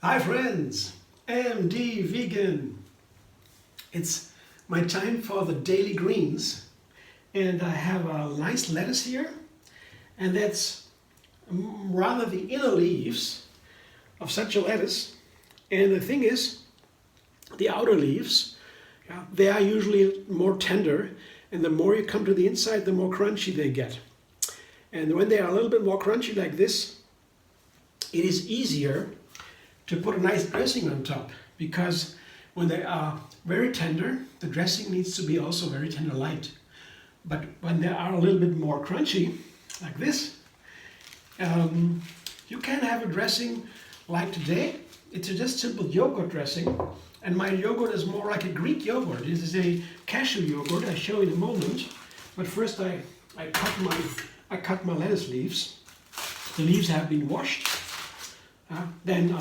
Hi friends, MD Vegan. It's my time for the daily greens and I have a nice lettuce here and that's rather the inner leaves of such a lettuce, and the thing is the outer leaves, they are usually more tender, and the more you come to the inside the more crunchy they get. And when they are a little bit more crunchy like this, it is easier to put a nice dressing on top, because when they are very tender, the dressing needs to be also very tender light. But when they are a little bit more crunchy, like this, you can have a dressing like today. It's just simple yogurt dressing, and my yogurt is more like a Greek yogurt. This is a cashew yogurt, I'll show you in a moment. But first I cut my lettuce leaves. The leaves have been washed. Then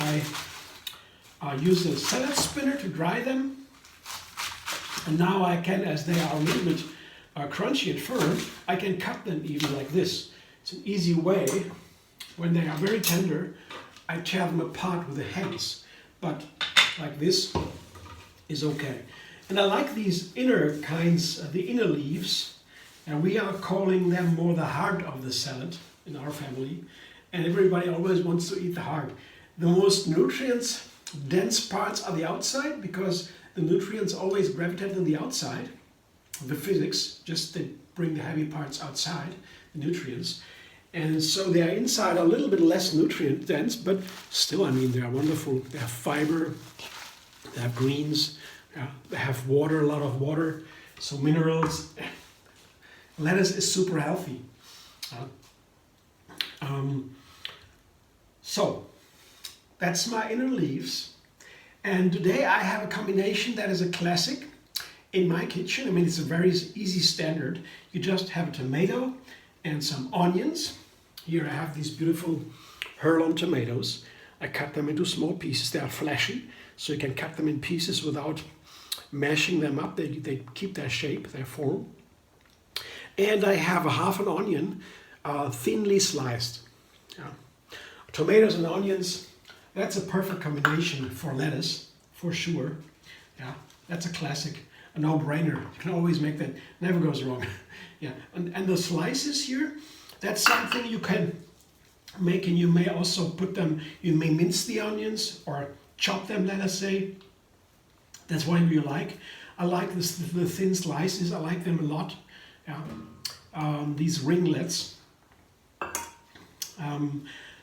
I use a salad spinner to dry them, and now I can, as they are a little bit crunchy and firm, I can cut them even like this. It's an easy way. When they are very tender, I tear them apart with the hands, but like this is okay. And I like these inner kinds, the inner leaves, and we are calling them more the heart of the salad in our family. And everybody always wants to eat the heart. The most nutrients dense parts are the outside, because the nutrients always gravitate on the outside. The physics, just they bring the heavy parts outside, the nutrients. And so they are inside a little bit less nutrient dense, but still, I mean, they are wonderful. They have fiber, they have greens, they have water, a lot of water, so minerals. Lettuce is super healthy. So that's my inner leaves, and today I have a combination that is a classic in my kitchen. I mean, it's a very easy standard. You just have a tomato and some onions. Here I have these beautiful Heirloom tomatoes. I cut them into small pieces. They are fleshy, so you can cut them in pieces without mashing them up. They keep their shape, their form. And I have a half an onion, thinly sliced. Tomatoes and onions, that's a perfect combination for lettuce, for sure. That's a classic, a no-brainer. You can always make that, never goes wrong. And the slices here, that's something you can make, and you may also put them, you may mince the onions or chop them, let us say. That's whatever you like. I like the thin slices, I like them a lot. These ringlets.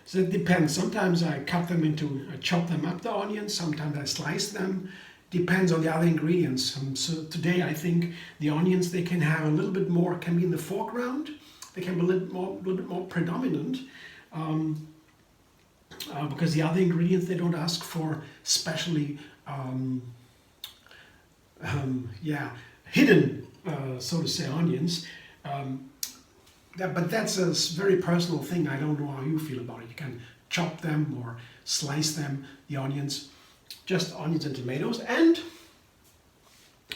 So it depends. Sometimes I cut them into, I chop them up, the onions. Sometimes I slice them. Depends on the other ingredients. So today I think the onions, they can have a little bit more, can be in the foreground. They can be a little bit more predominant. Because the other ingredients, they don't ask for specially, hidden, so to say, onions. But that's a very personal thing. I don't know how you feel about it. You can chop them or slice them, the onions, just onions and tomatoes. And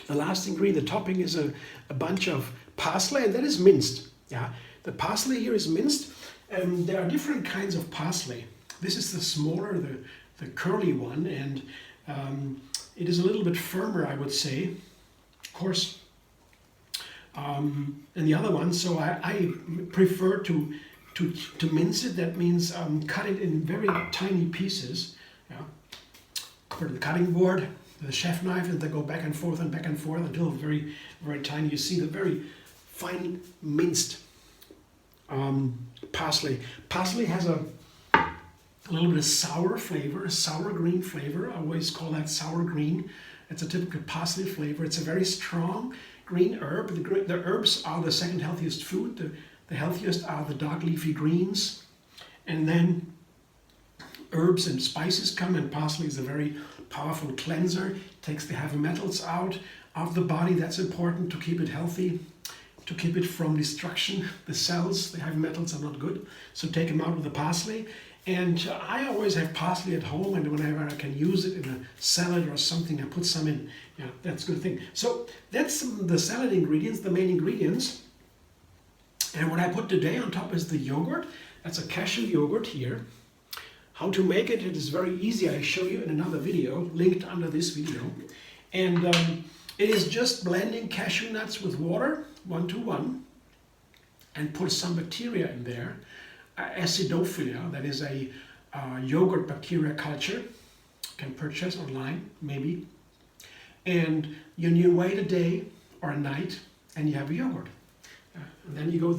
the last ingredient, the topping, is a bunch of parsley, and that is minced. The parsley here is minced. There are different kinds of parsley. This is the smaller, the curly one, and it is a little bit firmer, I would say. Of course, and the other one, so I prefer to mince it. That means cut it in very tiny pieces. Put the cutting board, the chef knife, and they go back and forth until very, very tiny. You see the very fine minced parsley. Parsley has a little bit of sour flavor, a sour green flavor. I always call that sour green. It's a typical parsley flavor. It's a very strong green herb. The herbs are the second healthiest food. The healthiest are the dark leafy greens. And then herbs and spices come, and parsley is a very powerful cleanser. It takes the heavy metals out of the body. That's important to keep it healthy, to keep it from destruction. The cells, the heavy metals are not good. So take them out with the parsley. And I always have parsley at home, and whenever I can use it in a salad or something, I put some in. That's a good thing. So that's the salad ingredients, the main ingredients. And what I put today on top is the yogurt. That's a cashew yogurt here. How to make it, it is very easy. I show you in another video, linked under this video. And it is just blending cashew nuts with water, 1:1, and put some bacteria in there. Acidophila, that is a yogurt bacteria culture. You can purchase online, maybe. And you wait a day or a night, and you have a yogurt. And then you go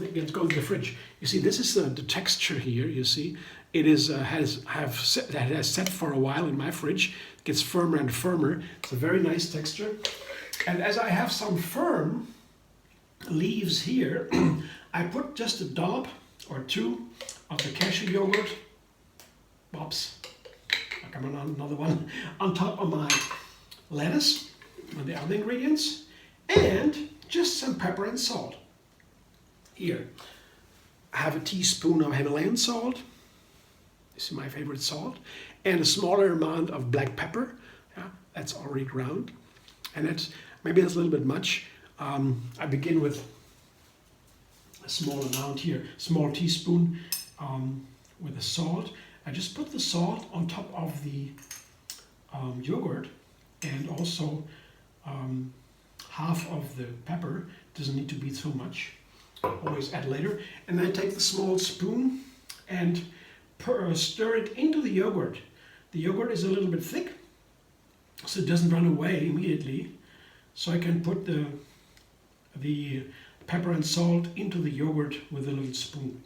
to the fridge. You see, this is the texture here. You see, it is has set for a while in my fridge. It gets firmer and firmer. It's a very nice texture. And as I have some firm leaves here, I put just a dollop or two of the cashew yogurt. Pops. Come on, another one on top of my lettuce and the other ingredients, and just some pepper and salt. Here, I have a teaspoon of Himalayan salt. This is my favorite salt, and a smaller amount of black pepper. Yeah, that's already ground, and maybe that's a little bit much. I begin with a small amount here, small teaspoon with the salt. I just put the salt on top of the yogurt, and also half of the pepper. Doesn't need to be so much. Always add later. And I take the small spoon and stir it into the yogurt. The yogurt is a little bit thick, so it doesn't run away immediately. So I can put the pepper and salt into the yogurt with a little spoon,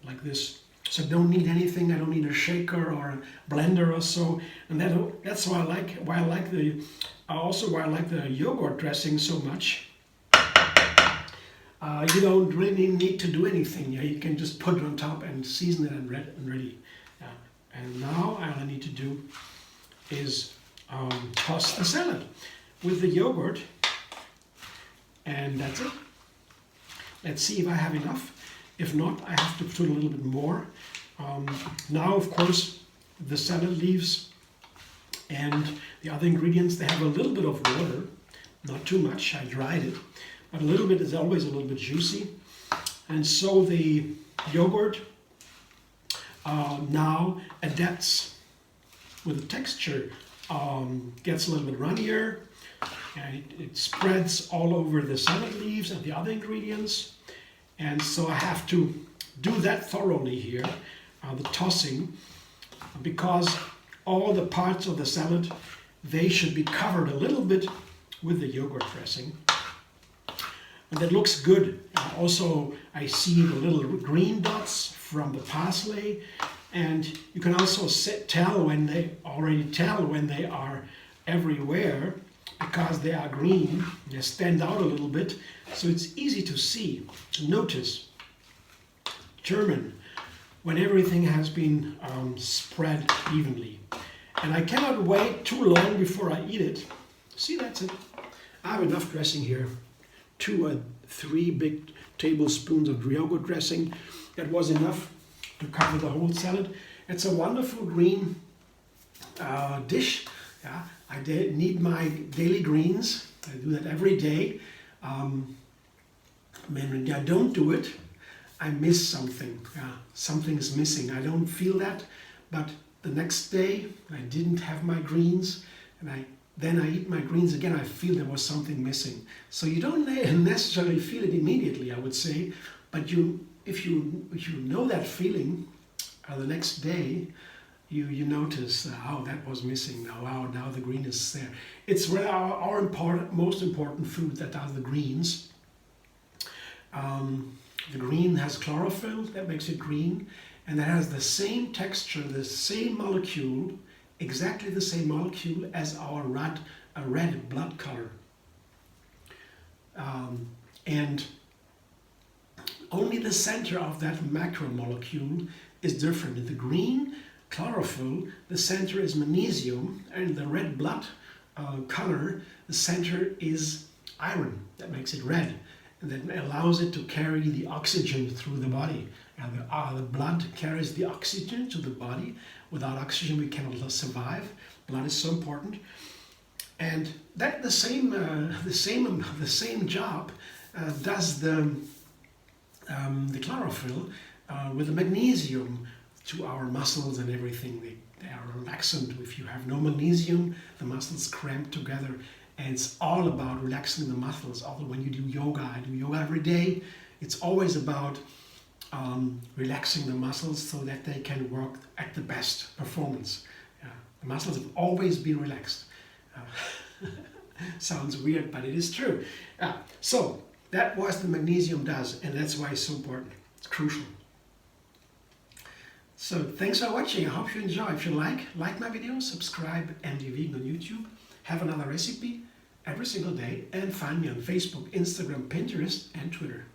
like this. So I don't need anything. I don't need a shaker or a blender or so. And that's why I like the yogurt dressing so much. You don't really need to do anything. Yeah, you can just put it on top and season it and ready. Yeah. And now all I need to do is toss the salad with the yogurt, and that's it. Let's see if I have enough. If not, I have to put a little bit more. Now, of course, the salad leaves and the other ingredients, they have a little bit of water, not too much. I dried it, but a little bit is always a little bit juicy. And so the yogurt now adapts with the texture, gets a little bit runnier, and it spreads all over the salad leaves and the other ingredients. And so I have to do that thoroughly here, the tossing, because all the parts of the salad, they should be covered a little bit with the yogurt dressing. And that looks good. Also, I see the little green dots from the parsley, and you can also tell when they are everywhere, because they are green. They stand out a little bit, so it's easy to see, to notice. German, when everything has been spread evenly. And I cannot wait too long before I eat it. See, that's it. I have enough dressing here. 2 or 3 big tablespoons of yogurt dressing. That was enough to cover the whole salad. It's a wonderful green dish. Yeah, I need my daily greens. I do that every day. When I don't do it, I miss something. Something is missing. I don't feel that, but the next day I didn't have my greens, and then I eat my greens again. I feel there was something missing. So you don't necessarily feel it immediately, I would say, but if you know that feeling, the next day you notice, oh, that was missing. Now the green is there. It's our most important food, that are the greens. The green has chlorophyll, that makes it green, and that has the same texture, the same molecule, exactly the same molecule as our red blood color. And only the center of that macromolecule is different. In the green chlorophyll, the center is magnesium, and the red blood color, the center is iron. That makes it red, and that allows it to carry the oxygen through the body. And the blood carries the oxygen to the body. Without oxygen, we cannot survive. Blood is so important, and that the same job does the chlorophyll with the magnesium. to our muscles and everything. They are relaxant. If you have no magnesium, the muscles cramp together, and it's all about relaxing the muscles. Although when you do yoga, I do yoga every day, it's always about relaxing the muscles so that they can work at the best performance. The muscles have always been relaxed. Sounds weird, but it is true. So that was the magnesium does, and that's why it's so important. It's crucial. So thanks for watching. I hope you enjoy. If you like my video, subscribe MD Vegan on YouTube. Have another recipe every single day, and find me on Facebook, Instagram, Pinterest, and Twitter.